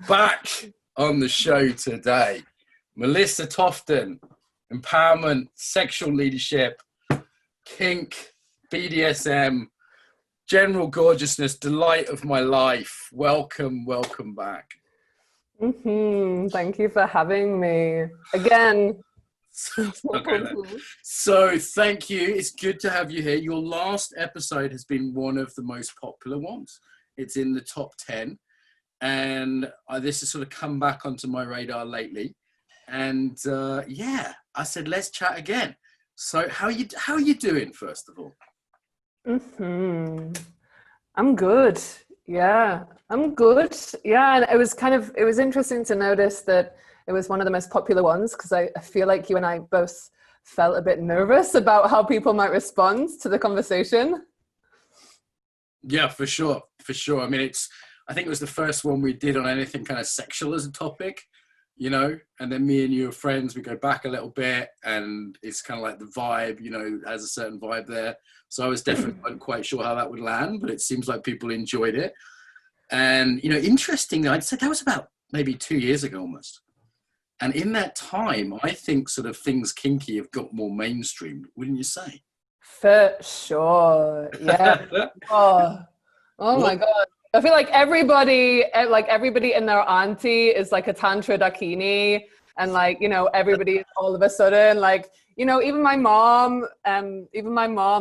Back on the show today, Melissa Tofton, empowerment, sexual leadership, kink, BDSM, general gorgeousness, delight of my life. Welcome back. Thank you for having me again. Okay, so thank you. It's good to have you here. Your last episode has been one of the most popular ones. It's in the top 10. And this has sort of come back onto my radar lately. And I said, let's chat again. So how are you doing, first of all? I'm good. Yeah, I'm good. Yeah, and it was interesting to notice that it was one of the most popular ones, because I feel like you and I both felt a bit nervous about how people might respond to the conversation. Yeah, for sure. I mean, I think it was the first one we did on anything kind of sexual as a topic, you know, and then me and you are friends, we go back a little bit and it's kind of like the vibe, you know, has a certain vibe there. So I was definitely not quite sure how that would land, but it seems like people enjoyed it. And, you know, interestingly, I'd say that was about maybe 2 years ago almost. And in that time, I think sort of things kinky have got more mainstream, wouldn't you say? For sure. Yeah. Oh my God. I feel like everybody and their auntie is like a tantra dakini, and like, you know, everybody all of a sudden, like, you know, even my mom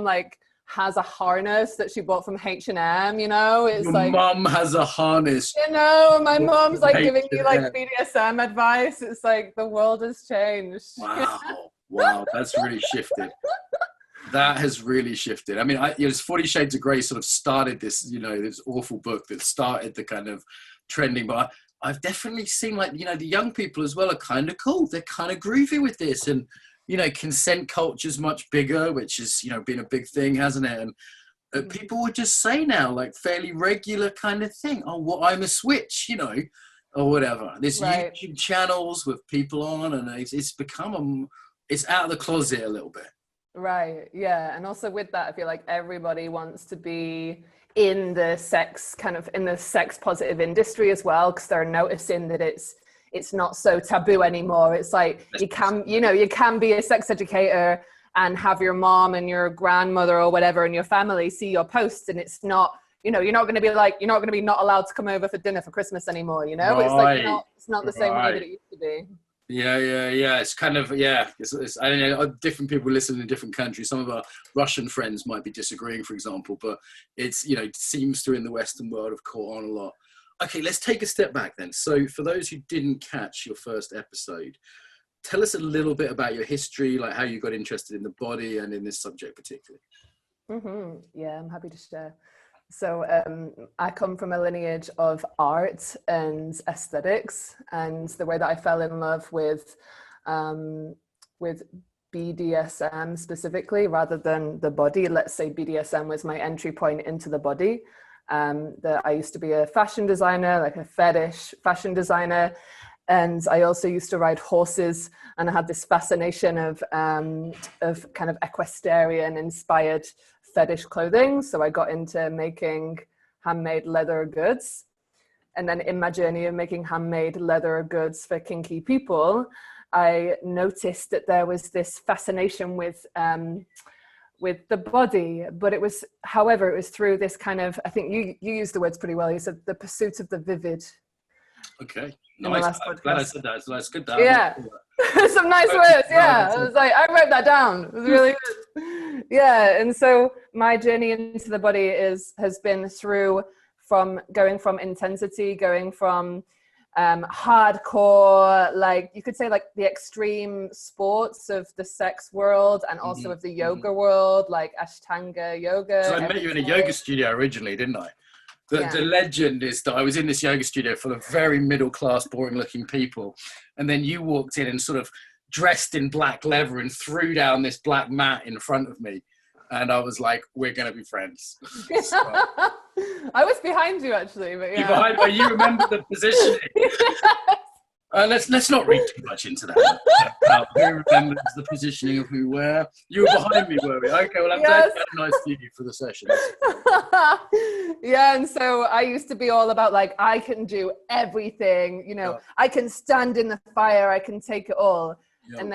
like has a harness that she bought from H&M, you know. It's Your like mum has a harness. You know, my mom's like giving me like BDSM advice. It's like the world has changed. Wow, that's really shifted. That has really shifted. I mean, it's 40 Shades of Grey sort of started this, you know, this awful book that started the kind of trending. But I've definitely seen, like, you know, the young people as well are kind of cool. They're kind of groovy with this. And, you know, consent culture is much bigger, which has, you know, been a big thing, hasn't it? And people would just say now, like, fairly regular kind of thing. Oh, well, I'm a switch, you know, or whatever. There's right. YouTube channels with people on, and it's become, it's out of the closet a little bit. Right. Yeah. And also with that, I feel like everybody wants to be in the sex positive industry as well, because they're noticing that it's not so taboo anymore. It's like you can be a sex educator and have your mom and your grandmother or whatever in your family see your posts, and it's not, you know, you're not going to be not allowed to come over for dinner for Christmas anymore, you know. Right. It's like it's not the same way that it used to be. Yeah. It's kind of, it's I don't know, different people listen in different countries. Some of our Russian friends might be disagreeing, for example, but it's, you know, it seems to in the Western world have caught on a lot. Okay, let's take a step back then. So for those who didn't catch your first episode, tell us a little bit about your history, like how you got interested in the body and in this subject particularly. Yeah, I'm happy to share. So I come from a lineage of art and aesthetics, and the way that I fell in love with BDSM specifically, rather than the body. Let's say BDSM was my entry point into the body. That I used to be a fashion designer, like a fetish fashion designer, and I also used to ride horses, and I had this fascination of kind of equestrian inspired fetish clothing. So I got into making handmade leather goods, and then in my journey of making handmade leather goods for kinky people, I noticed that there was this fascination with the body, but it was through this kind of, I think you used the words pretty well. You said the pursuit of the vivid. Okay, nice. I'm glad I said that. So that's good. Yeah, some nice words. Yeah, I was like, I wrote that down. It was really good. Yeah, and so my journey into the body has been going from intensity, going from hardcore, like you could say, like the extreme sports of the sex world, and also of the yoga world, like Ashtanga yoga. So I met you in a yoga studio originally, didn't I? The legend is that I was in this yoga studio full of very middle-class, boring-looking people, and then you walked in and sort of dressed in black leather and threw down this black mat in front of me, and I was like, "We're gonna be friends." So, I was behind you actually, but yeah. You remember the positioning. Yes. Let's not read too much into that. Who remembers the positioning of who where? You were behind me, were we? Okay, well, I'm glad you had a nice view for the session. Yeah, and so I used to be all about like, I can do everything, you know, I can stand in the fire, I can take it all. Yeah. And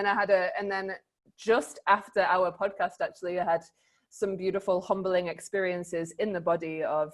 then just after our podcast, actually, I had some beautiful, humbling experiences in the body of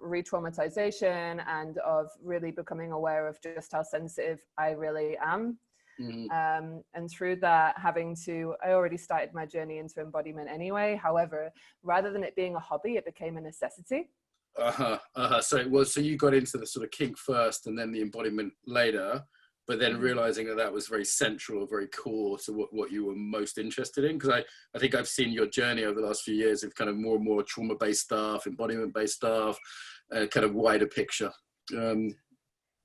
re-traumatization and of really becoming aware of just how sensitive I really am. And through that, I already started my journey into embodiment anyway. However, rather than it being a hobby, it became a necessity. So you got into the sort of kink first and then the embodiment later, but then realizing that was very central or very core to what you were most interested in. Because I think I've seen your journey over the last few years of kind of more and more trauma-based stuff, embodiment-based stuff, kind of wider picture. Yeah,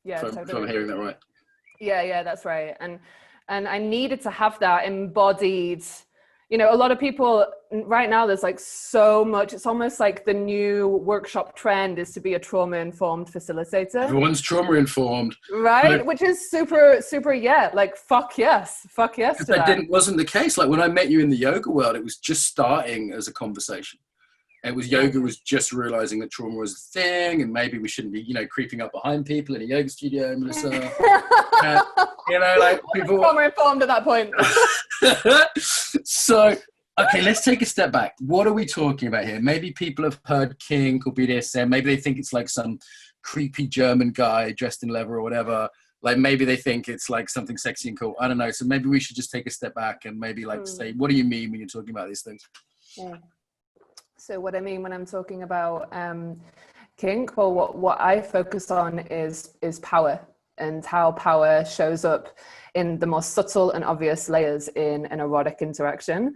if I'm hearing that right. Yeah, that's right. And I needed to have that embodied, you know, a lot of people right now, there's like so much, it's almost like the new workshop trend is to be a trauma-informed facilitator. Everyone's trauma-informed. Right? Which is super, super, like, fuck yes to that. Wasn't the case. Like when I met you in the yoga world, it was just starting as a conversation. Yoga was just realizing that trauma was a thing, and maybe we shouldn't be, you know, creeping up behind people in a yoga studio, Melissa. You know, like people trauma informed at that point. So, okay, let's take a step back. What are we talking about here? Maybe people have heard kink or BDSM. Maybe they think it's like some creepy German guy dressed in leather or whatever. Like maybe they think it's like something sexy and cool. I don't know. So maybe we should just take a step back and maybe like say, what do you mean when you're talking about these things? Yeah. So what I mean when I'm talking about kink, well, what I focus on is power and how power shows up in the most subtle and obvious layers in an erotic interaction.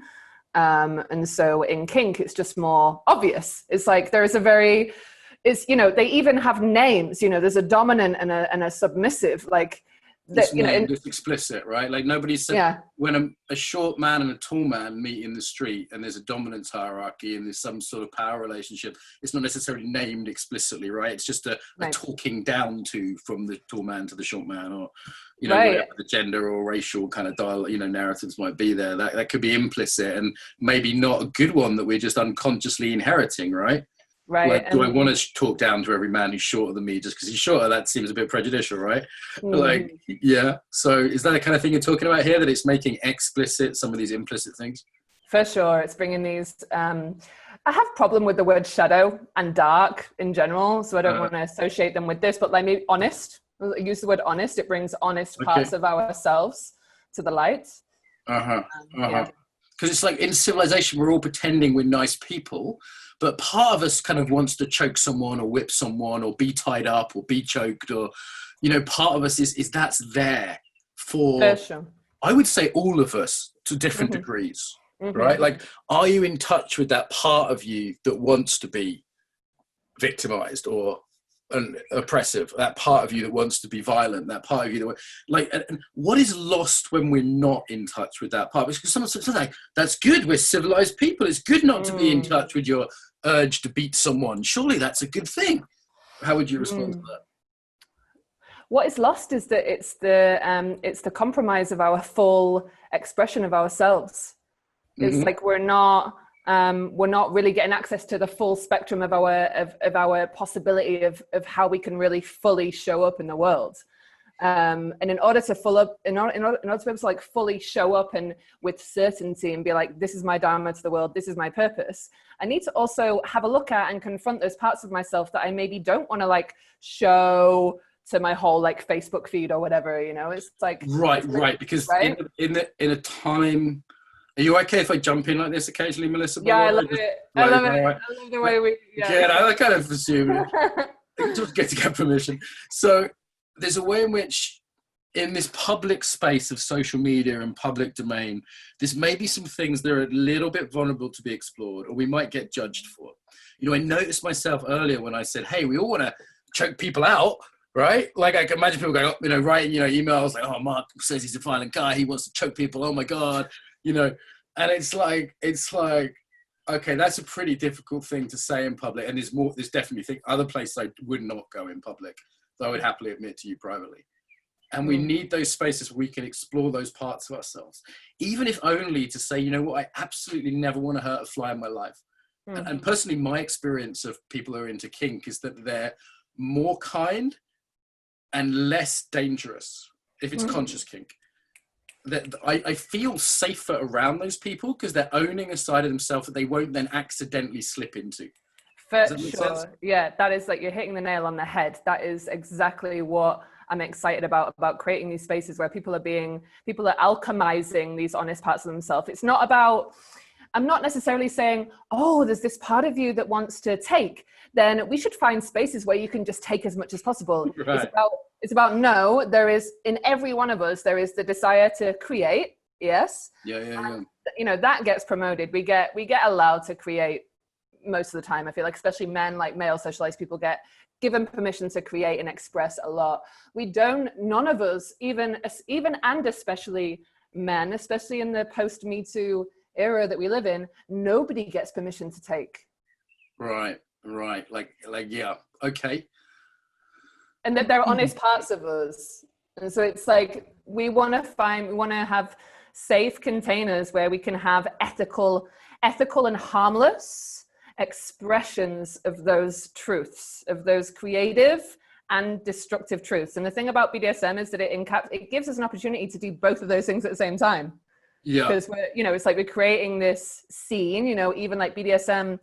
And so in kink, it's just more obvious. It's like there is you know, they even have names, you know, there's a dominant and a submissive, like, it's explicit, right? Like nobody said when a short man and a tall man meet in the street and there's a dominance hierarchy and there's some sort of power relationship, it's not necessarily named explicitly, right? It's just a talking down to from the tall man to the short man, or you know, whatever the gender or racial kind of dialogue, you know, narratives might be there. That could be implicit and maybe not a good one that we're just unconsciously inheriting, right? Right. Like, do I want to talk down to every man who's shorter than me just because he's shorter? That seems a bit prejudicial, right? Like, yeah. So is that the kind of thing you're talking about here, that it's making explicit some of these implicit things? For sure. It's bringing these... I have a problem with the word shadow and dark in general, so I don't want to associate them with this, but like maybe honest. I use the word honest. It brings honest parts of ourselves to the light. Because it's like in civilization, we're all pretending we're nice people, but part of us kind of wants to choke someone or whip someone or be tied up or be choked, or, you know, part of us is that's there for, I would say all of us to different degrees, right? Like, are you in touch with that part of you that wants to be victimized or oppressive, that part of you that wants to be violent, that part of you that and what is lost when we're not in touch with that part? Because someone says like, that's good, we're civilized people, it's good not to be in touch with your urge to beat someone, surely that's a good thing. How would you respond to that? What is lost is that it's the compromise of our full expression of ourselves. It's like we're not really getting access to the full spectrum of our possibility of how we can really fully show up in the world. And in order to in order to be able to like fully show up and with certainty and be like, this is my dharma to the world, this is my purpose, I need to also have a look at and confront those parts of myself that I maybe don't want to like show to my whole like Facebook feed or whatever, you know. It's like right because in a time. Are you okay if I jump in like this occasionally, Melissa? Yeah, I love it. I love it. I love the way we... Yeah, I kind of assume it. Just get to get permission. So there's a way in which, in this public space of social media and public domain, there's maybe some things that are a little bit vulnerable to be explored, or we might get judged for. You know, I noticed myself earlier when I said, hey, we all want to choke people out, right? Like I can imagine people going, you know, writing, you know, emails like, oh, Mark says he's a violent guy, he wants to choke people, oh my God. You know, and it's like, okay, that's a pretty difficult thing to say in public. And there's definitely other places I would not go in public, though I would happily admit to you privately. And we need those spaces where we can explore those parts of ourselves, even if only to say, you know what, I absolutely never want to hurt a fly in my life. And personally, my experience of people who are into kink is that they're more kind and less dangerous if it's conscious kink. That I feel safer around those people because they're owning a side of themselves that they won't then accidentally slip into. For sure. Yeah, that is like, you're hitting the nail on the head. That is exactly what I'm excited about creating these spaces where people are alchemizing these honest parts of themselves. It's not about, I'm not necessarily saying, oh, there's this part of you that wants to take, then we should find spaces where you can just take as much as possible. Right. It's about no, there is, in every one of us, there is the desire to create. Yes. Yeah. You know, that gets promoted. We get allowed to create most of the time. I feel like, especially men, like male socialized people, get given permission to create and express a lot. None of us, even and especially men, especially in the post Me Too era that we live in, nobody gets permission to take. Right. Like, yeah. Okay. And that there are honest parts of us. And so it's like, we want to have safe containers where we can have ethical and harmless expressions of those truths, of those creative and destructive truths. And the thing about BDSM is that it gives us an opportunity to do both of those things at the same time. Yeah. Because it's like we're creating this scene, even like BDSM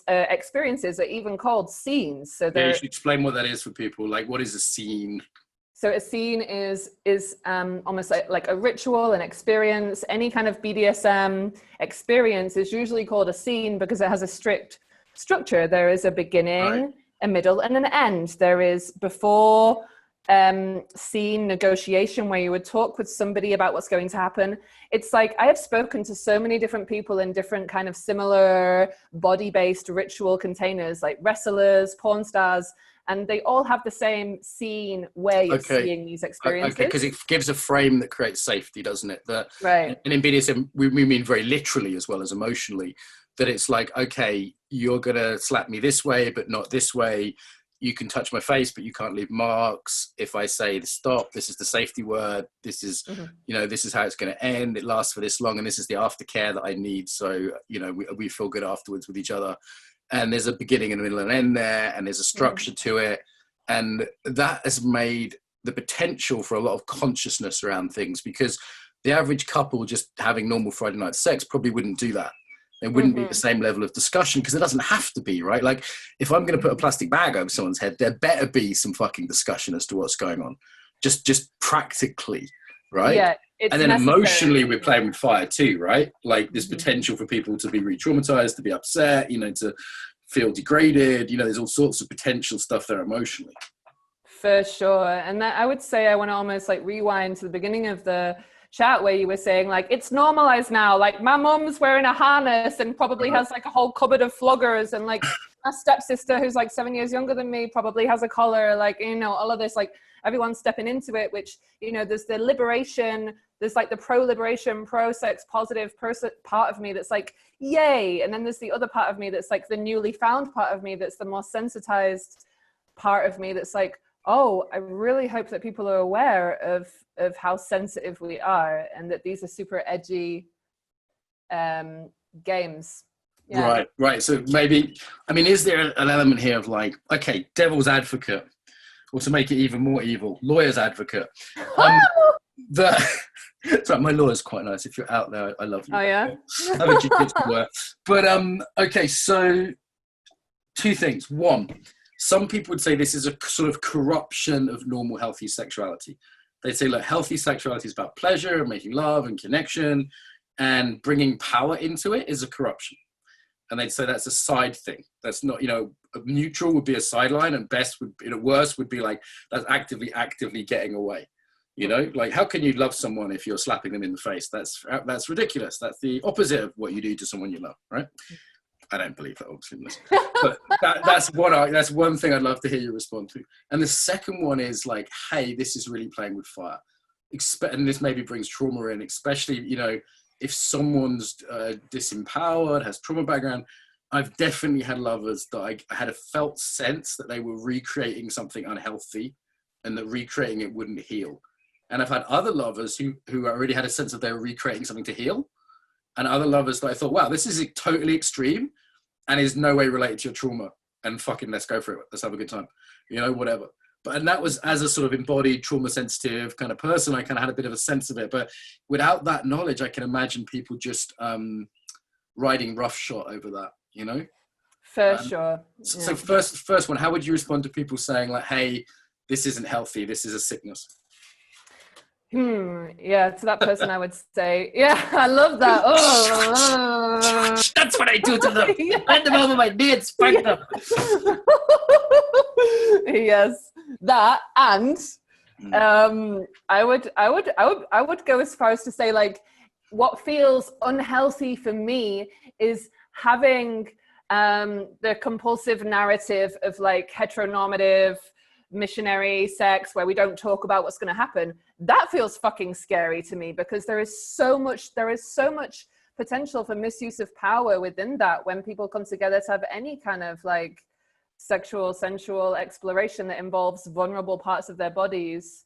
experiences are even called scenes. So you should explain what that is for people. Like, what is a scene? So a scene is almost like a ritual, an experience. Any kind of BDSM experience is usually called a scene because it has a strict structure. There is a beginning, a middle, and an end. There is before scene negotiation, where you would talk with somebody about what's going to happen. It's like, I have spoken to so many different people in different kind of similar body-based ritual containers, like wrestlers, porn stars, and they all have the same scene way of seeing these experiences. Okay, because it gives a frame that creates safety, doesn't it? Right. And in BDSM, we mean very literally as well as emotionally, that it's like, okay, you're going to slap me this way, but not this way. You can touch my face, but you can't leave marks. If I say stop, this is the safety word. This is, this is how it's going to end. It lasts for this long, and this is the aftercare that I need. So, we feel good afterwards with each other. And there's a beginning and a middle and end there, and there's a structure to it. And that has made the potential for a lot of consciousness around things, because the average couple just having normal Friday night sex probably wouldn't do that. There wouldn't be the same level of discussion, because it doesn't have to be, right? Like, if I'm going to put a plastic bag over someone's head, there better be some fucking discussion as to what's going on. Just practically, right? Yeah, and then necessary. Emotionally, we're playing with fire too, right? Like, there's potential for people to be re-traumatized, to be upset, to feel degraded. There's all sorts of potential stuff there emotionally. For sure. And that, I would say, I want to almost like rewind to the beginning of the chat where you were saying, like, it's normalized now. Like, my mum's wearing a harness and probably has like a whole cupboard of floggers, and like my stepsister, who's like 7 years younger than me, probably has a collar. Like, all of this, like, everyone's stepping into it, which, there's the liberation, there's like the pro-liberation, pro-sex positive part of me that's like, yay. And then there's the other part of me that's like the newly found part of me that's the more sensitized part of me that's like, oh, I really hope that people are aware of how sensitive we are, and that these are super edgy games. Yeah. Right. So maybe, is there an element here of like, okay, devil's advocate, or to make it even more evil, lawyer's advocate? Sorry, my lawyer's quite nice. If you're out there, I love you. Oh yeah. I'm a jiu-jitsu lawyer. But okay, so two things. One, some people would say this is a sort of corruption of normal, healthy sexuality. They'd say, look, healthy sexuality is about pleasure and making love and connection, and bringing power into it is a corruption. And they'd say that's a side thing. That's not, a neutral would be a sideline, and best would, worst would be like, that's actively getting away. Like, how can you love someone if you're slapping them in the face? That's ridiculous. That's the opposite of what you do to someone you love, right? I don't believe that, obviously, but that's one thing I'd love to hear you respond to. And the second one is like, hey, this is really playing with fire. And this maybe brings trauma in, especially, if someone's disempowered, has trauma background. I've definitely had lovers that I had a felt sense that they were recreating something unhealthy and that recreating it wouldn't heal. And I've had other lovers who already had a sense that they were recreating something to heal, and other lovers that I thought, wow, this is totally extreme and is no way related to your trauma, and fucking let's go for it. Let's have a good time, you know, whatever. And that was, as a sort of embodied trauma sensitive kind of person, I kind of had a bit of a sense of it. But without that knowledge, I can imagine people just riding roughshod over that, you know? For sure. So first one, how would you respond to people saying like, hey, this isn't healthy, this is a sickness? Yeah, to that person I would say, yeah, I love that. Oh, that's what I do to them. Bend them over my knee and spank them. Yes, that. And I would go as far as to say, like, what feels unhealthy for me is having the compulsive narrative of like heteronormative missionary sex where we don't talk about what's going to happen. That feels fucking scary to me, because there is so much potential for misuse of power within that when people come together to have any kind of like sexual, sensual exploration that involves vulnerable parts of their bodies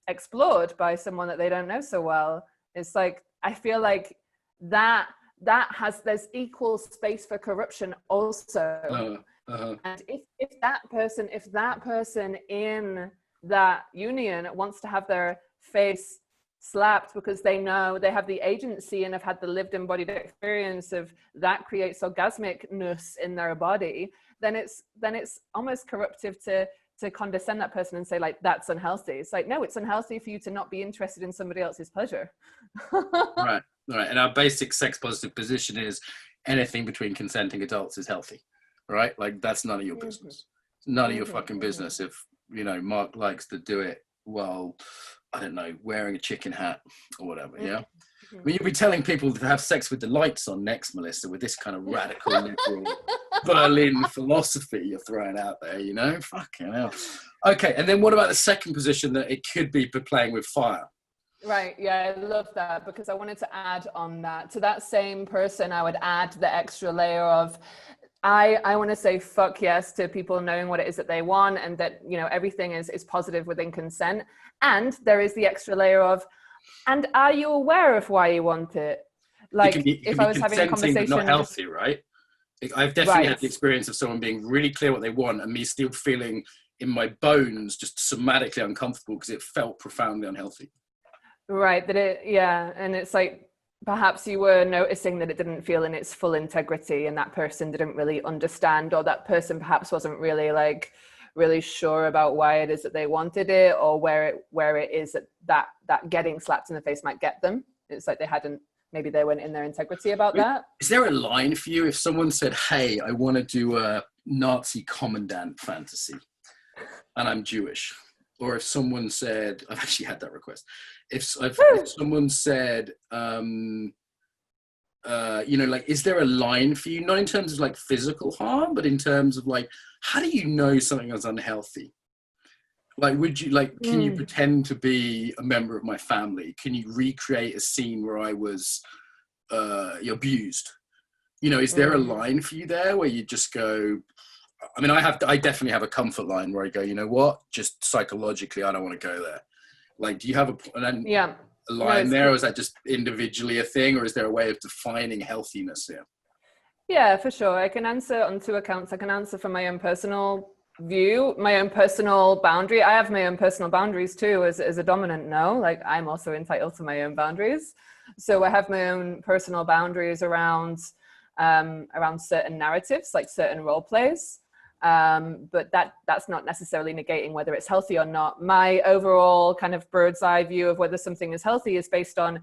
explored by someone that they don't know so well. It's like, I feel like there's equal space for corruption also. And if that person in that union wants to have their face slapped because they know they have the agency and have had the lived embodied experience of that creates orgasmicness in their body, then it's almost corruptive to condescend that person and say like, that's unhealthy. It's like, no, it's unhealthy for you to not be interested in somebody else's pleasure. Right. And our basic sex positive position is anything between consenting adults is healthy. Right? Like, that's none of your business. It's none of your fucking business if, you know, Mark likes to do it while, I don't know, wearing a chicken hat or whatever, yeah? I mean, you'll be telling people to have sex with the lights on next, Melissa, with this kind of radical liberal Berlin philosophy you're throwing out there, you know? Fucking hell. Okay, and then what about the second position, that it could be playing with fire? Right, yeah, I love that, because I wanted to add on that. To that same person, I would add the extra layer of, I want to say fuck yes to people knowing what it is that they want, and that, you know, everything is positive within consent. And there is the extra layer of, and are you aware of why you want it? Like, if I was having a conversation, but not healthy, right? I've definitely had the experience of someone being really clear what they want and me still feeling in my bones just somatically uncomfortable because it felt profoundly unhealthy. Right, and it's like, perhaps you were noticing that it didn't feel in its full integrity, and that person didn't really understand, or that person perhaps wasn't really sure about why it is that they wanted it, or where it is that getting slapped in the face might get them. It's like maybe they weren't in their integrity about that. Is there a line for you if someone said, hey, I want to do a Nazi commandant fantasy and I'm Jewish? Or if someone said, I've actually had that request. If someone said, you know, like, is there a line for you? Not in terms of like physical harm, but in terms of like, how do you know something is unhealthy? Like, would you like, can you pretend to be a member of my family? Can you recreate a scene where I was abused? You know, is there a line for you there where you just go, I mean, I definitely have a comfort line where I go, you know what, just psychologically, I don't want to go there. Like, do you have a line there, or is that just individually a thing, or is there a way of defining healthiness here? Yeah, for sure. I can answer on two accounts. I can answer from my own personal view, my own personal boundary. I have my own personal boundaries too, as a dominant, no, like, I'm also entitled to my own boundaries. So I have my own personal boundaries around certain narratives, like certain role plays. But that's not necessarily negating whether it's healthy or not. My overall kind of bird's eye view of whether something is healthy is based on,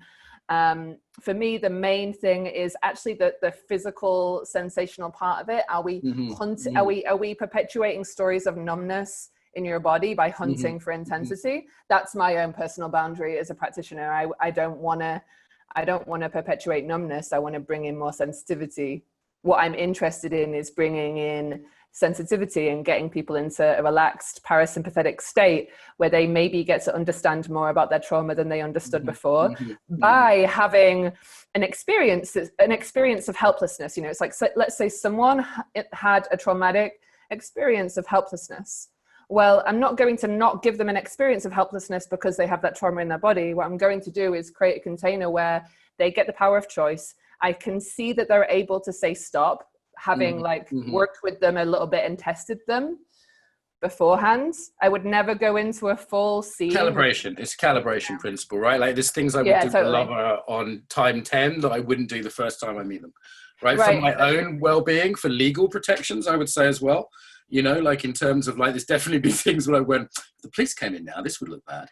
for me, the main thing is actually the physical sensational part of it. Are we are we perpetuating stories of numbness in your body by hunting for intensity? That's my own personal boundary as a practitioner. I don't want to perpetuate numbness. I want to bring in more sensitivity. What I'm interested in is bringing in sensitivity and getting people into a relaxed parasympathetic state where they maybe get to understand more about their trauma than they understood before by having an experience of helplessness. You know, it's like, let's say someone had a traumatic experience of helplessness. well, I'm not going to not give them an experience of helplessness because they have that trauma in their body. What I'm going to do is create a container where they get the power of choice. I can see that they're able to say stop, having like worked with them a little bit and tested them beforehand. I would never go into a full scene. Calibration. It's calibration principle, right? Like there's things I would do with a lover on time 10 that I wouldn't do the first time I meet them, right? For my own well-being, for legal protections, I would say as well. You know, like in terms of like, there's definitely been things where I went, if the police came in now, this would look bad.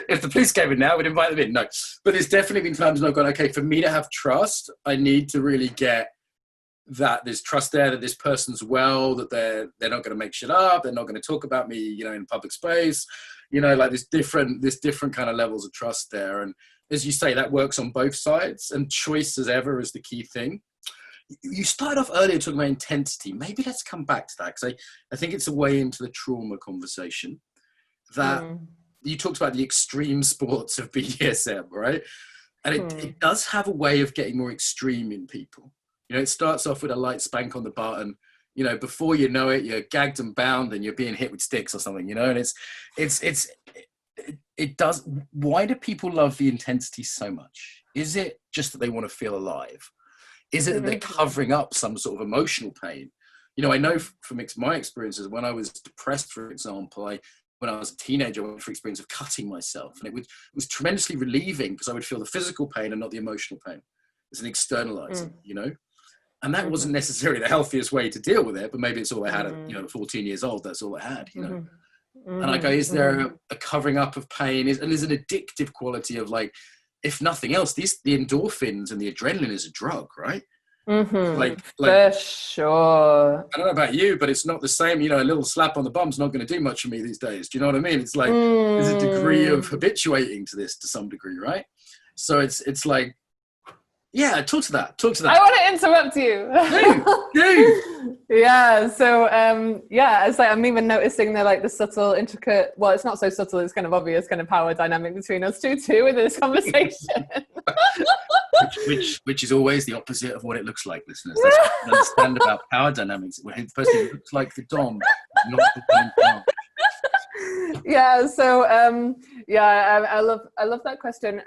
If the police came in now, we'd invite them in. No, but there's definitely been times when I've gone, okay, for me to have trust, I need to really get that there's trust there, that this person's well, that they're not going to make shit up, they're not going to talk about me, you know, in public space, you know, like there's different kind of levels of trust there. And as you say, that works on both sides, and choice as ever is the key thing. You started off earlier talking about intensity. Maybe let's come back to that, because I think it's a way into the trauma conversation that you talked about the extreme sports of BDSM, right? And it does have a way of getting more extreme in people. You know, it starts off with a light spank on the butt, and, you know, before you know it, you're gagged and bound and you're being hit with sticks or something, you know, and it does. Why do people love the intensity so much? Is it just that they want to feel alive? Is it that they're covering up some sort of emotional pain? You know, I know from my experiences, when I was depressed, for example, when I was a teenager, I went through experience of cutting myself, and it was tremendously relieving because I would feel the physical pain and not the emotional pain. It's an externalizing, you know, and that wasn't necessarily the healthiest way to deal with it, but maybe it's all I had at, you know, 14 years old. That's all I had, you know. And I go, is there a covering up of pain? And there's an addictive quality of, like, if nothing else, the endorphins and the adrenaline is a drug, right? Like for sure. I don't know about you, but it's not the same. You know, a little slap on the bum's not going to do much for me these days. Do you know what I mean? It's like there's a degree of habituating to this to some degree, right? So it's like, yeah, talk to that. I want to interrupt you. Do. Yeah. So it's like, I'm even noticing the subtle, intricate, well, it's not so subtle, it's kind of obvious kind of power dynamic between us two too in this conversation. which is always the opposite of what it looks like, listeners. That's what you understand about power dynamics. The person looks like the dom, not the dom. Yeah. So I love that question.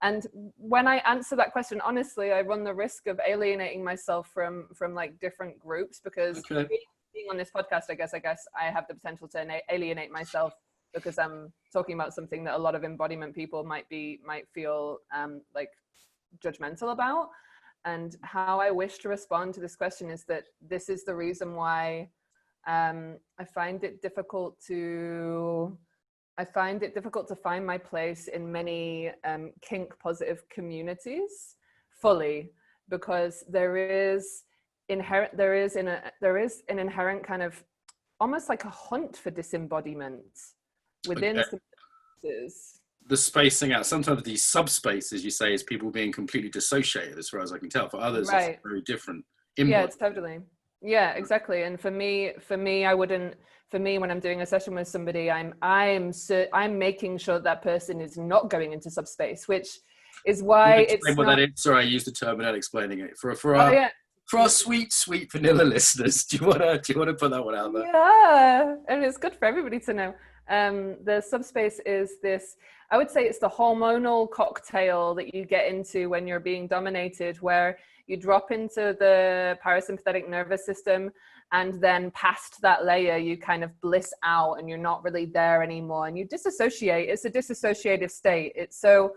And when I answer that question, honestly, I run the risk of alienating myself from like different groups, because being on this podcast, I guess I have the potential to alienate myself, because I'm talking about something that a lot of embodiment people might feel like judgmental about. And how I wish to respond to this question is that this is the reason why I find it difficult to find my place in many kink positive communities fully, because there is an inherent kind of almost like a hunt for disembodiment within spaces. The spacing out, sometimes these subspaces, you say, is people being completely dissociated, as far as I can tell. For others, it's very different. Yeah, it's totally. Yeah, exactly. And for me, when I'm doing a session with somebody, I'm making sure that person is not going into subspace, which is why it's what that is. Sorry, I used the term without explaining it. For our sweet vanilla listeners, do you want to put that one out there? Yeah, and it's good for everybody to know. The subspace is this, I would say it's the hormonal cocktail that you get into when you're being dominated, where you drop into the parasympathetic nervous system, and then past that layer, you kind of bliss out and you're not really there anymore, and you disassociate. It's a dissociative state. It's so...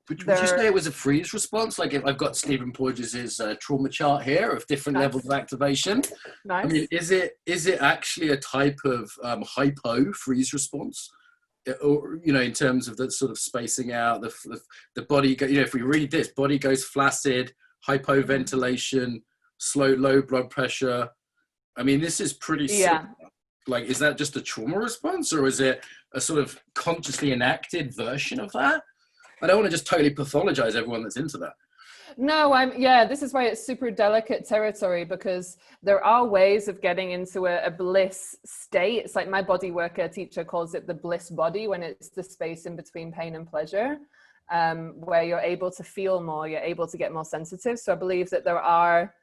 Would you say it was a freeze response? Like, if I've got Stephen Porges' trauma chart here of different levels of activation. Nice. I mean, is it actually a type of hypo freeze response? Or, you know, in terms of the sort of spacing out, the body, you know, if we read this, body goes flaccid, hypoventilation, low blood pressure. I mean, this is pretty simple. Like, is that just a trauma response, or is it a sort of consciously enacted version of that? I don't want to just totally pathologize everyone that's into that. No, this is why it's super delicate territory, because there are ways of getting into a bliss state. It's like my bodyworker teacher calls it the bliss body, when it's the space in between pain and pleasure, where you're able to feel more, you're able to get more sensitive. So I believe that there are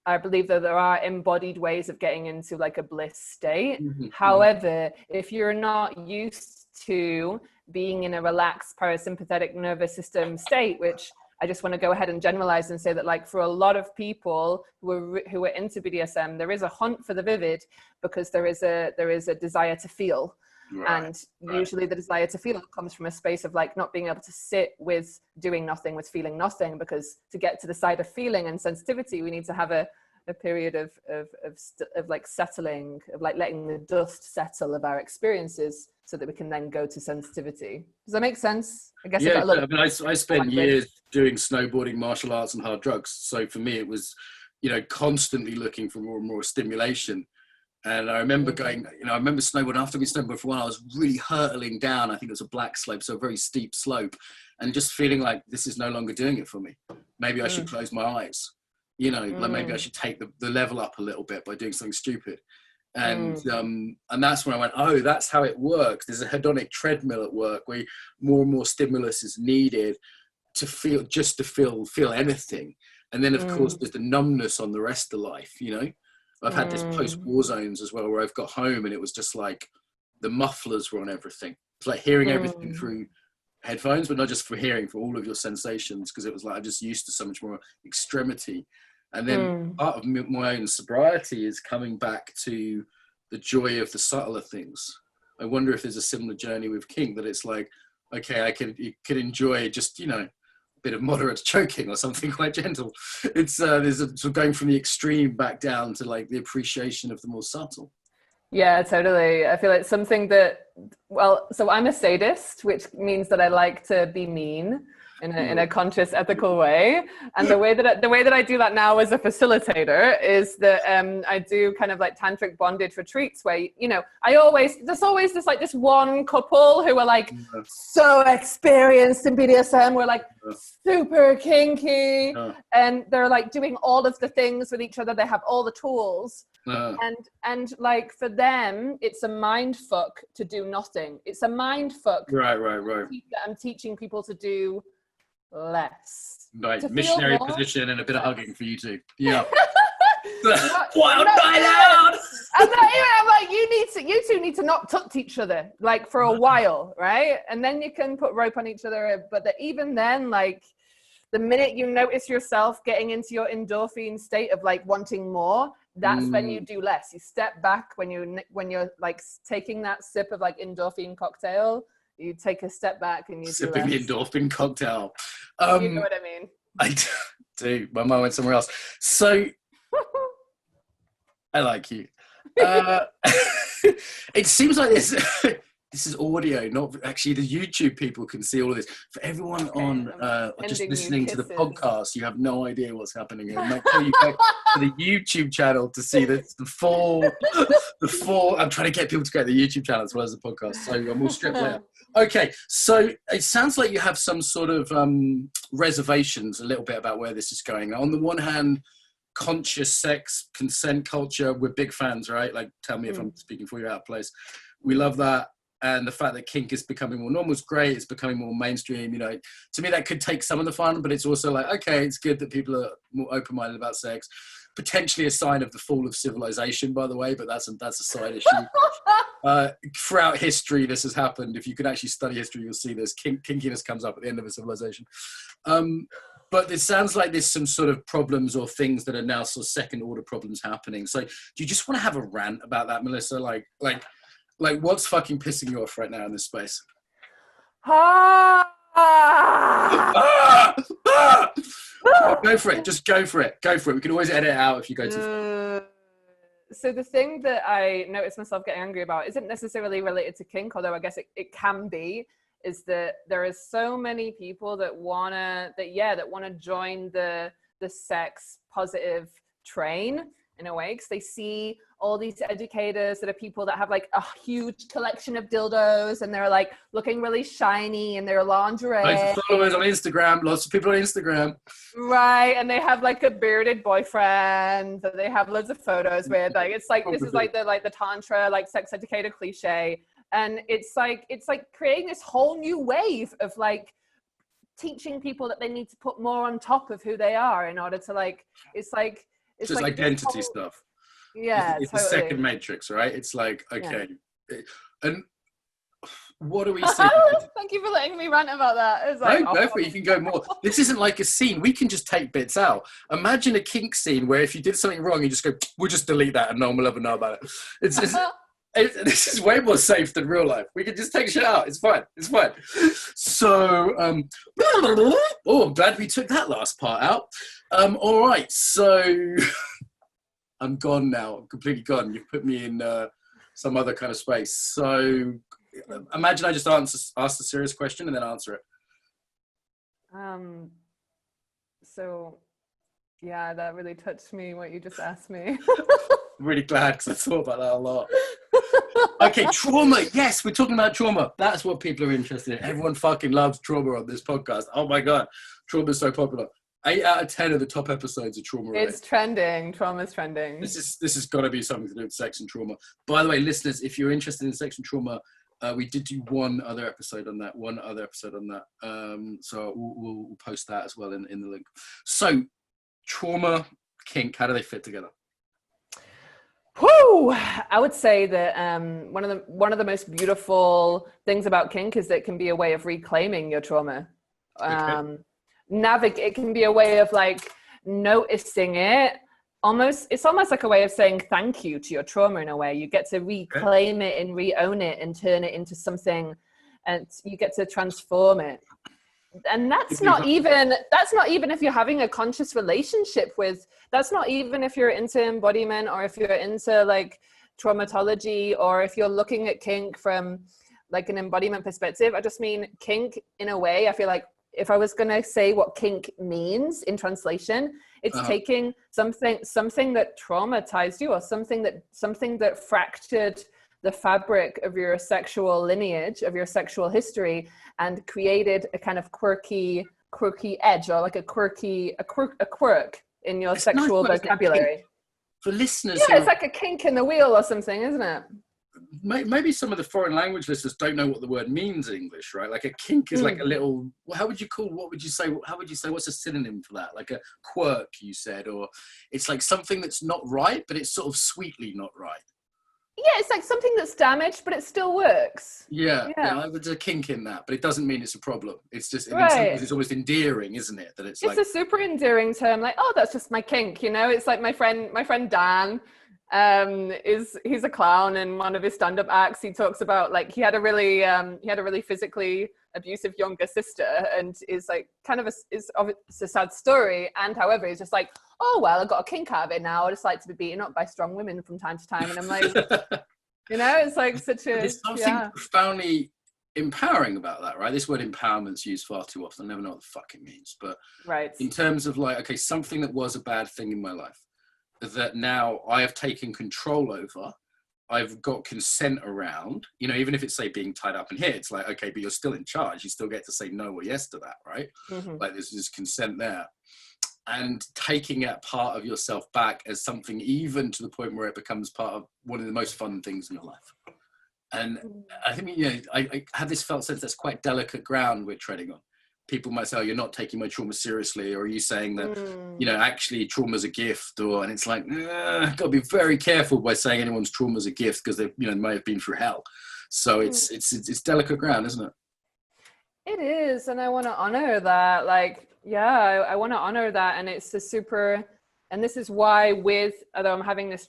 I believe that there are embodied ways of getting into like a bliss state. Mm-hmm. However, if you're not used to being in a relaxed parasympathetic nervous system state, which I just want to go ahead and generalize and say that, like, for a lot of people who are into BDSM, there is a hunt for the vivid because there is a desire to feel. Right, and usually the desire to feel comes from a space of like not being able to sit with doing nothing, with feeling nothing, because to get to the side of feeling and sensitivity, we need to have a period of like settling, of like letting the dust settle of our experiences so that we can then go to sensitivity. Does that make sense? I guess. Yeah, I mean, I spent years doing snowboarding, martial arts and hard drugs. So for me, it was, you know, constantly looking for more and more stimulation. And I remember going, you know, I remember snowboarding. After we snowboarded for a while, I was really hurtling down. I think it was a black slope, so a very steep slope, and just feeling like this is no longer doing it for me. Maybe I should close my eyes. You know, like maybe I should take the level up a little bit by doing something stupid. And that's when I went, oh, that's how it works. There's a hedonic treadmill at work where more and more stimulus is needed to feel, just to feel anything. And then of course there's the numbness on the rest of life, you know. I've had this post-war zones as well, where I've got home and it was just like the mufflers were on everything. It's like hearing everything through headphones, but not just for hearing, for all of your sensations, because it was like I'm just used to so much more extremity. And then part of my own sobriety is coming back to the joy of the subtler things. I wonder if there's a similar journey with Kink, that it's like, okay, you could enjoy just, you know, bit of moderate choking or something quite gentle. It's there's a sort of going from the extreme back down to like the appreciation of the more subtle. Yeah, totally. I feel like something that, well, so I'm a sadist, which means that I like to be mean in a conscious, ethical way. And the way that I do that now as a facilitator is that I do kind of like tantric bondage retreats where, you know, there's always this one couple who are like so experienced in BDSM. We're like super kinky, and they're like doing all of the things with each other. They have all the tools. And like for them, it's a mind fuck to do nothing. It's a mind fuck. Right. I'm teaching people to do less. Right, missionary position and a bit of hugging for you too. Yeah. Wild night out. I'm like, you two need to not touch each other like for a while, right? And then you can put rope on each other. But even then, like the minute you notice yourself getting into your endorphin state of like wanting more, that's when you do less. You step back when you're like taking that sip of like endorphin cocktail. You take a step back and you sipping the endorphin cocktail. You know what I mean? I do. My mind went somewhere else. So I like you. It seems like this is audio, not actually the YouTube people can see all of this. For everyone on just listening to the podcast, you have no idea what's happening here. Make sure you go to the YouTube channel to see the full. I'm trying to get people to go to the YouTube channel as well as the podcast, so I'm all stripped later. Okay, so it sounds like you have some sort of reservations a little bit about where this is going. On the one hand, conscious sex, consent culture, we're big fans, right? Like, tell me if I'm speaking for you out of place. We love that. And the fact that kink is becoming more normal is great. It's becoming more mainstream. You know, to me, that could take some of the fun, but it's also like, okay, it's good that people are more open-minded about sex. Potentially a sign of the fall of civilization, by the way, but that's a side issue. Throughout history, this has happened. If you can actually study history, you'll see this. Kinkiness comes up at the end of a civilization. But it sounds like there's some sort of problems or things that are now sort of second-order problems happening. So do you just want to have a rant about that, Melissa? Like what's fucking pissing you off right now in this space? Go for it. Just go for it. Go for it. We can always edit it out if you go too far. So the thing that I notice myself getting angry about isn't necessarily related to kink, although I guess it can be, is that there is so many people that wanna join the sex positive train in a way, because they see all these educators that are people that have like a huge collection of dildos and they're like looking really shiny in their lingerie. Lots of followers on Instagram, lots of people on Instagram. Right, and they have like a bearded boyfriend that they have loads of photos with. Like it's like this is like the tantra like sex educator cliche. And it's like creating this whole new wave of like teaching people that they need to put more on top of who they are in order to like, it's like it's just like identity stuff. Yeah, it's totally. the second matrix, right? It's like, okay. Yeah. And what do we see? Thank you for letting me rant about that. It's like, No, go for it. You can go more. This isn't like a scene. We can just take bits out. Imagine a kink scene where if you did something wrong, you just go, we'll just delete that and no one will ever know about it. This is way more safe than real life. We can just take shit out. It's fine. It's fine. So, I'm glad we took that last part out. All right. So I'm gone now. I'm completely gone. You've put me in some other kind of space. So imagine I just ask a serious question and then answer it. So yeah, that really touched me, what you just asked me. I'm really glad because I thought about that a lot. Okay, trauma. Yes, we're talking about trauma. That's what people are interested in. Everyone fucking loves trauma on this podcast. Oh my God. Trauma is so popular. 8 out of 10 of the top episodes are trauma related. It's trending. Trauma's trending. This has got to be something to do with sex and trauma. By the way, listeners, if you're interested in sex and trauma, we did do one other episode on that. So we'll post that as well in the link. So trauma, kink, how do they fit together? Whew! I would say that one of the most beautiful things about kink is that it can be a way of reclaiming your trauma. Okay. It can be a way of like noticing it. It's almost like a way of saying thank you to your trauma in a way. You get to reclaim it and re-own it and turn it into something, and you get to transform it. And that's not even if you're having a conscious relationship with, that's not even if you're into embodiment or if you're into like traumatology or if you're looking at kink from like an embodiment perspective. I just mean kink in a way. I feel like if I was going to say what kink means in translation, it's taking something that traumatized you or something that fractured the fabric of your sexual lineage, of your sexual history, and created a kind of quirky edge or like a quirk in your sexual vocabulary. For listeners, it's like a kink in the wheel or something, isn't it? Maybe some of the foreign language listeners don't know what the word means in English, right? Like a kink is like a little, how would you say, what's a synonym for that? Like a quirk, you said, or it's like something that's not right, but it's sort of sweetly not right. Yeah, it's like something that's damaged, but it still works. Yeah. There's a kink in that, but it doesn't mean it's a problem. It's just, it's almost endearing, isn't it? That it's like a super endearing term. Like, oh, that's just my kink. You know, it's like my friend Dan. He's a clown, and one of his stand-up acts he talks about like he had a really physically abusive younger sister, and is like kind of it's a sad story, and however he's just like, oh well, I got a kink out of it now. I just like to be beaten up by strong women from time to time, and I'm like you know, it's like such a there's something profoundly empowering about that, right? This word empowerment's used far too often. I never know what the fuck it means, but in terms of like, okay, something that was a bad thing in my life that now I have taken control over, I've got consent around, you know, even if it's say being tied up in here, it's like, okay, but you're still in charge. You still get to say no or yes to that, right? Like there's this consent there. And taking that part of yourself back as something even to the point where it becomes part of one of the most fun things in your life. And I think, you know, I have this felt sense that's quite delicate ground we're treading on. People might say, oh, you're not taking my trauma seriously, or are you saying that, you know, actually trauma's a gift, and it's like, got to be very careful by saying anyone's trauma's a gift because they, you know, might have been through hell. So it's delicate ground, isn't it? It is, and I want to honor that. Like, yeah, I want to honor that, and it's a super. And this is why, although we're having this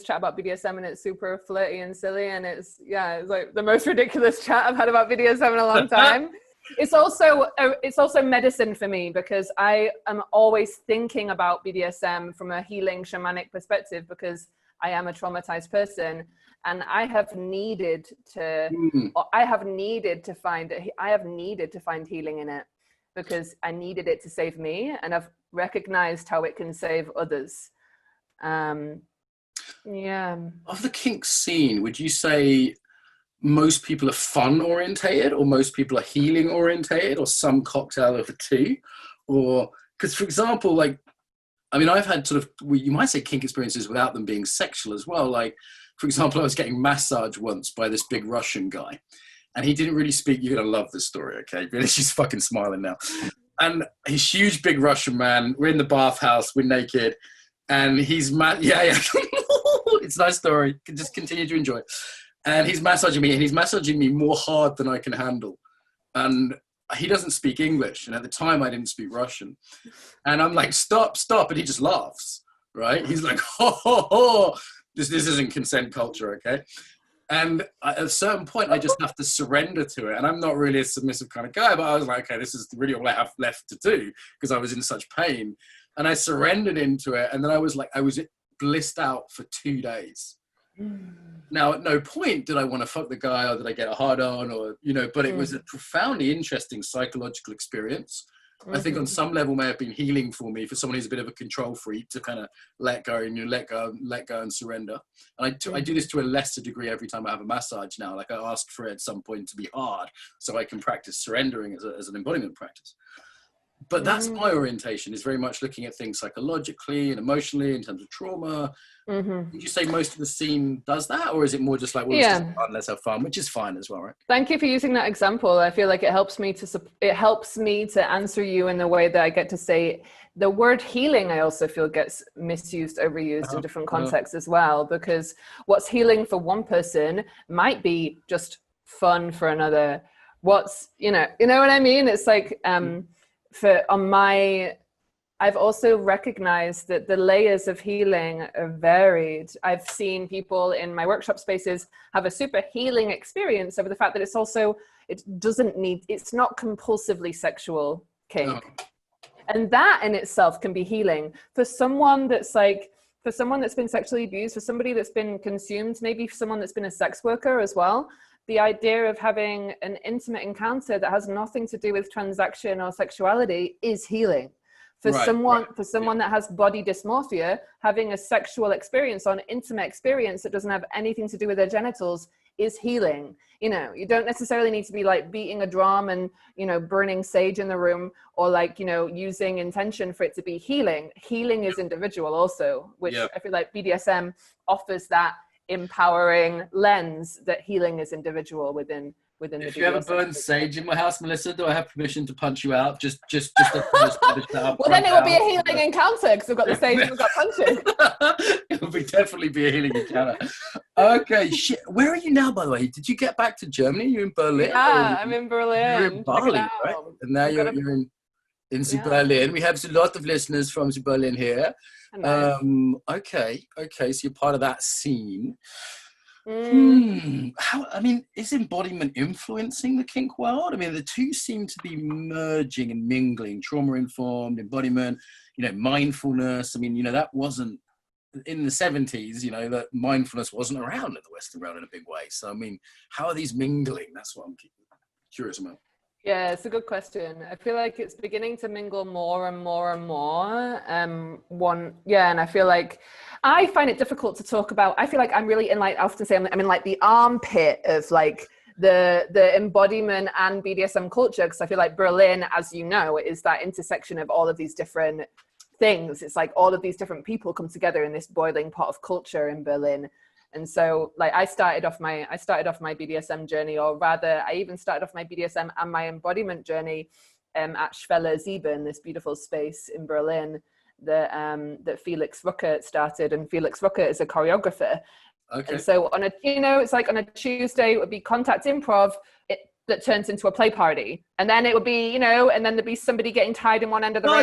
chat about BDSM, and it's super flirty and silly, and it's like the most ridiculous chat I've had about BDSM in a long time. It's also medicine for me, because I am always thinking about BDSM from a healing shamanic perspective, because I am a traumatized person, and I have needed to find healing in it, because I needed it to save me, and I've recognized how it can save others. Of the kink scene, would you say most people are fun orientated, or most people are healing orientated, or some cocktail of the two? Or because, for example, like, I mean, I've had sort of, you might say kink experiences without them being sexual as well. Like, for example, I was getting massaged once by this big Russian guy, and he didn't really speak. You're gonna love this story, okay? Really, she's fucking smiling now. And he's huge, big Russian man. We're in the bathhouse, we're naked, and he's it's a nice story. Just continue to enjoy it. And he's massaging me, and he's massaging me more hard than I can handle. And he doesn't speak English, and at the time I didn't speak Russian. And I'm like, stop, and he just laughs, right? He's like, ho, ho, ho. This isn't consent culture, okay? And at a certain point, I just have to surrender to it. And I'm not really a submissive kind of guy, but I was like, okay, this is really all I have left to do, because I was in such pain. And I surrendered into it. And then I was blissed out for 2 days. Now, at no point did I want to fuck the guy, or did I get a hard on, or, but it was a profoundly interesting psychological experience. I think on some level may have been healing for me, for someone who's a bit of a control freak, to kind of let go and surrender. And I do this to a lesser degree every time I have a massage now. Like, I ask for it at some point to be hard so I can practice surrendering as an embodiment practice. But that's my orientation, is very much looking at things psychologically and emotionally in terms of trauma. Would you say most of the scene does that, or is it more just like, well, let's have fun, which is fine as well, right? Thank you for using that example. I feel like it helps me to answer you in the way that I get to say the word healing. I also feel gets misused, overused in different contexts as well, because what's healing for one person might be just fun for another. What's, you know what I mean? It's like, I've also recognized that the layers of healing are varied. I've seen people in my workshop spaces have a super healing experience over the fact that it's not compulsively sexual kink. Oh. And that in itself can be healing for someone that's been sexually abused, for somebody that's been consumed, maybe for someone that's been a sex worker as well. The idea of having an intimate encounter that has nothing to do with transaction or sexuality is healing. For someone that has body dysmorphia, having a sexual experience or an intimate experience that doesn't have anything to do with their genitals is healing. You don't necessarily need to be like beating a drum and, burning sage in the room, or like, using intention for it to be healing. Healing is individual also, which I feel like BDSM offers that empowering lens that healing is individual within if you ever burn sage in my house, Melissa, do I have permission to punch you out? Just well, then it will be a healing encounter, because we've got the sage and we've got punching. It will definitely be a healing encounter. Okay, shit. Where are you now, by the way? Did you get back to Germany? You're in Berlin? Yeah, I'm in Berlin. You're in Bali, right? And now you're in Berlin. We have a lot of listeners from Berlin here. Nice. Okay, so you're part of that scene. Is embodiment influencing the kink world? I mean, the two seem to be merging and mingling. Trauma-informed embodiment, mindfulness. I mean, that wasn't in the 70s. That mindfulness wasn't around in the Western world in a big way. So, I mean, how are these mingling? That's what I'm curious about. Yeah, it's a good question. I feel like it's beginning to mingle more and more and more. And I feel like I find it difficult to talk about. I feel like I'm really in, like, I often say I'm in like the armpit of like the embodiment and BDSM culture, because I feel like Berlin, as you know, is that intersection of all of these different things. It's like all of these different people come together in this boiling pot of culture in Berlin. And so, like, I started off my BDSM journey, or rather, I even started off my BDSM and my embodiment journey at Schwelle 7, this beautiful space in Berlin that Felix Ruckert started. And Felix Ruckert is a choreographer. Okay. And so it's like on a Tuesday, it would be contact improv that turns into a play party. And then it would be, and then there'd be somebody getting tied in one end of the room. I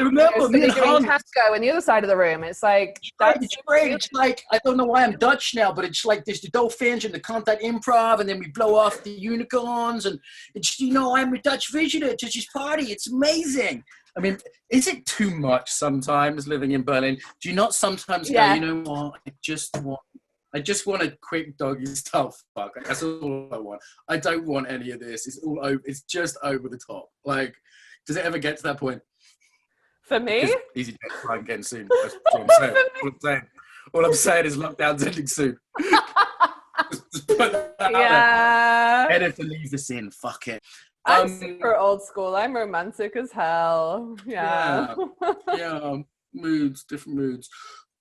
remember. Somebody doing tango in the other side of the room. It's like, it's great. It's like, I don't know why I'm Dutch now, but it's like there's the Dolphins and the contact improv, and then we blow off the unicorns, and it's, I'm a Dutch visitor to this party. It's amazing. I mean, is it too much sometimes living in Berlin? Do you not sometimes go, you know what, I just want a quick doggy style fuck. That's all I want. I don't want any of this. It's just over the top. Like, does it ever get to that point? For me? Easy to try and get soon. That's what I'm saying. All I'm saying is lockdown's ending soon. just put that out there. Edit to leave this in. Fuck it. I'm super old school. I'm romantic as hell. Yeah. Moods, different moods.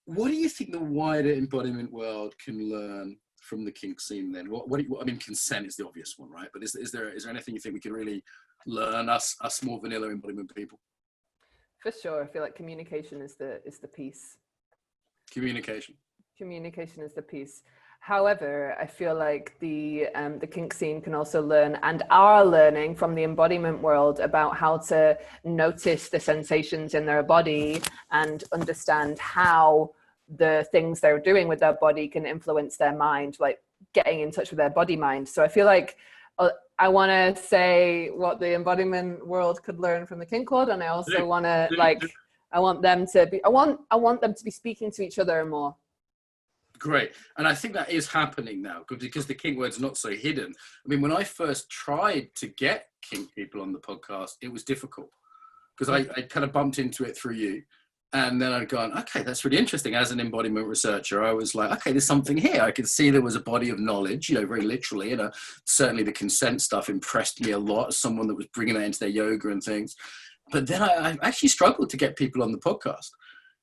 What do you think the wider embodiment world can learn from the kink scene then? I mean, consent is the obvious one, right? But is there anything you think we can really learn, us more vanilla embodiment people? For sure. I feel like communication is the piece. Communication. Communication is the piece. However, I feel like the kink scene can also learn, and are learning from the embodiment world, about how to notice the sensations in their body and understand how the things they're doing with their body can influence their mind, like getting in touch with their body mind. So I feel like I want to say what the embodiment world could learn from the kink world, and I also want to I want them to be speaking to each other more. Great. And I think that is happening now, because the kink word's not so hidden. I mean, when I first tried to get kink people on the podcast, it was difficult, because I kind of bumped into it through you. And then I'd gone, okay, that's really interesting. As an embodiment researcher, I was like, okay, there's something here. I could see there was a body of knowledge, very literally. And certainly the consent stuff impressed me a lot as someone that was bringing that into their yoga and things. But then I actually struggled to get people on the podcast.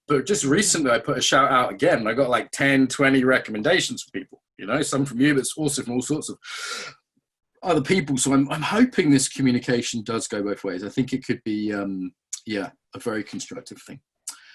But just recently, I put a shout out again. I got like 10, 20 recommendations from people, some from you, but also from all sorts of other people. So I'm hoping this communication does go both ways. I think it could be, a very constructive thing.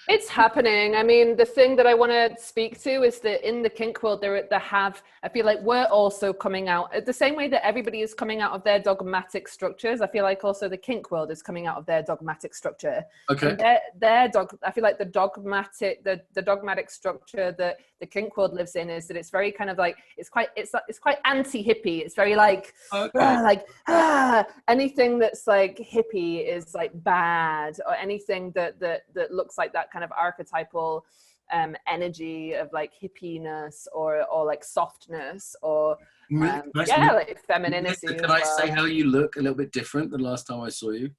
It's happening. I mean, the thing that I want to speak to is that in the kink world, I feel like we're also coming out the same way that everybody is coming out of their dogmatic structures. I feel like also the kink world is coming out of their dogmatic structure. Okay. I feel like the dogmatic structure that the kink world lives in is that it's very kind of like, it's quite anti-hippie. It's very like, anything that's like hippie is like bad, or anything that looks like that kind of archetypal energy of like hippieness or like softness or like femininity. Can I say how you look a little bit different than last time I saw you?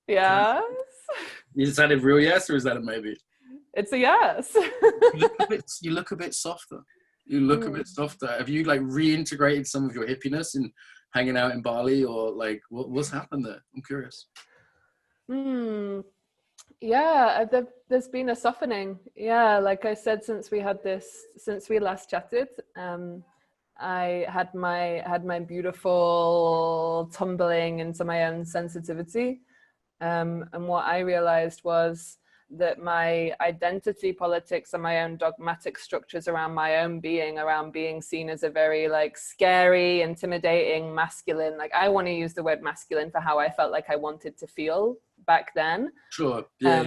Yes. Is that a real yes, or is that a maybe? It's a yes. You look a bit softer. You look a bit softer. Have you like reintegrated some of your hippiness in hanging out in Bali, or like what's happened there? I'm curious. Yeah, there's been a softening. Yeah, like I said, since we last chatted, I had my beautiful tumbling into my own sensitivity, and what I realized was that my identity politics and my own dogmatic structures around my own being, around being seen as a very like scary, intimidating, masculine. Like I want to use the word masculine for how I felt like I wanted to feel back then. Sure. Yeah.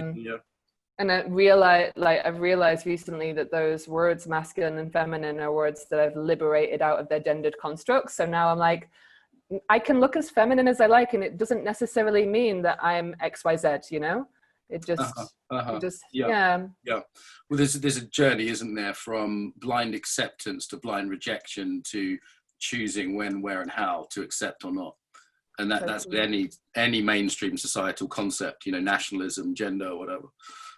And I've realized recently that those words masculine and feminine are words that I've liberated out of their gendered constructs. So now I'm like, I can look as feminine as I like, and it doesn't necessarily mean that I'm XYZ, It just, yeah. Well, there's a journey, isn't there, from blind acceptance to blind rejection to choosing when, where, and how to accept or not. And that's any mainstream societal concept, nationalism, gender, or whatever.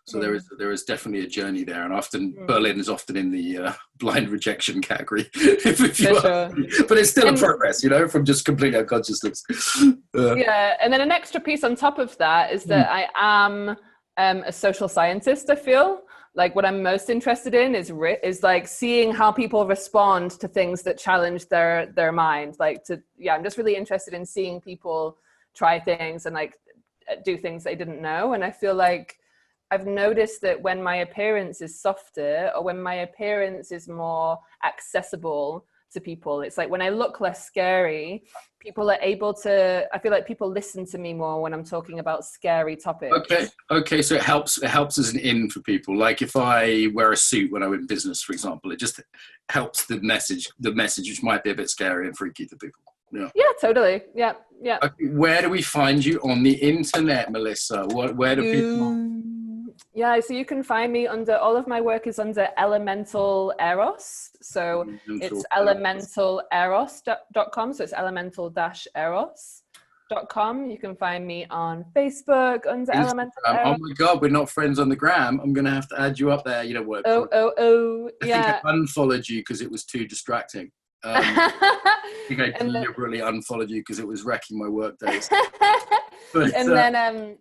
So there is definitely a journey there, and often Berlin is often in the blind rejection category, but it's still a progress, from just complete unconsciousness. Yeah, and then an extra piece on top of that is that I am a social scientist. I feel like what I'm most interested in is like seeing how people respond to things that challenge their mind. I'm just really interested in seeing people try things and like do things they didn't know. And I feel like I've noticed that when my appearance is softer, or when my appearance is more accessible to people, it's like when I look less scary, people are able to, I feel like people listen to me more when I'm talking about scary topics. Okay. So it helps as an in for people. Like if I wear a suit when I'm in business, for example, it just helps the message, which might be a bit scary and freaky to people. Yeah, totally. Yeah. Okay, where do we find you on the internet, Melissa? Where do people? Yeah, so you can find me all of my work is under Elemental Eros. So it's elementaleros.com. So it's elemental-eros.com. You can find me on Facebook under Elemental Eros. Oh my God, we're not friends on the gram. I'm going to have to add you up there. You don't work. I think I unfollowed you because it was too distracting. I think I deliberately unfollowed you because it was wrecking my work days. And then a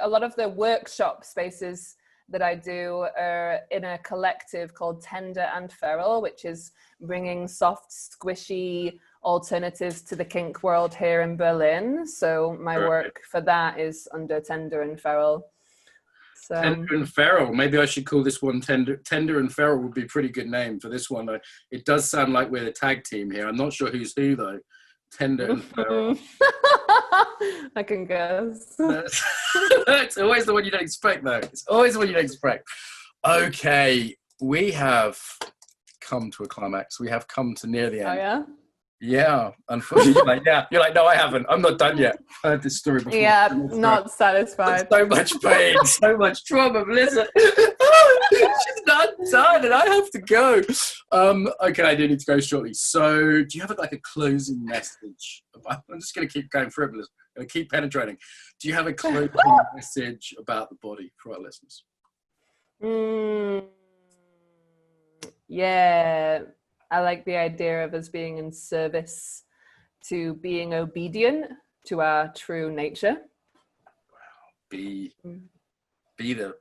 lot of the workshop spaces that I do are in a collective called Tender and Feral, which is bringing soft, squishy alternatives to the kink world here in Berlin. So my work for that is under Tender and Feral. So Tender and Feral. Maybe I should call this one Tender. Tender and Feral would be a pretty good name for this one. It does sound like we're the tag team here. I'm not sure who's who though. Tender and Feral. I can guess. It's always the one you don't expect though. It's always the one you don't expect. Okay, we have come to a climax. We have come to near the end. Oh yeah? Yeah, unfortunately, you're like, yeah. You're like, no, I haven't. I'm not done yet. I heard this story before. Yeah, not satisfied. So much pain, so much trauma, Melissa. She's not done, and I have to go. Okay, I do need to go shortly. So, do you have like a closing message? I'm just going to keep going through it. I'm going to keep penetrating. Do you have a closing message about the body for our listeners? Yeah. I like the idea of us being in service to being obedient to our true nature. Wow. Be the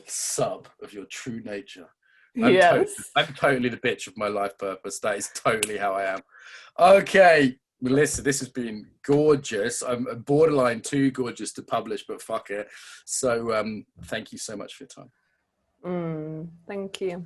sub of your true nature. I'm totally the bitch of my life purpose. That is totally how I am. Okay, Melissa, this has been gorgeous. I'm borderline too gorgeous to publish, but fuck it. So thank you so much for your time. Thank you.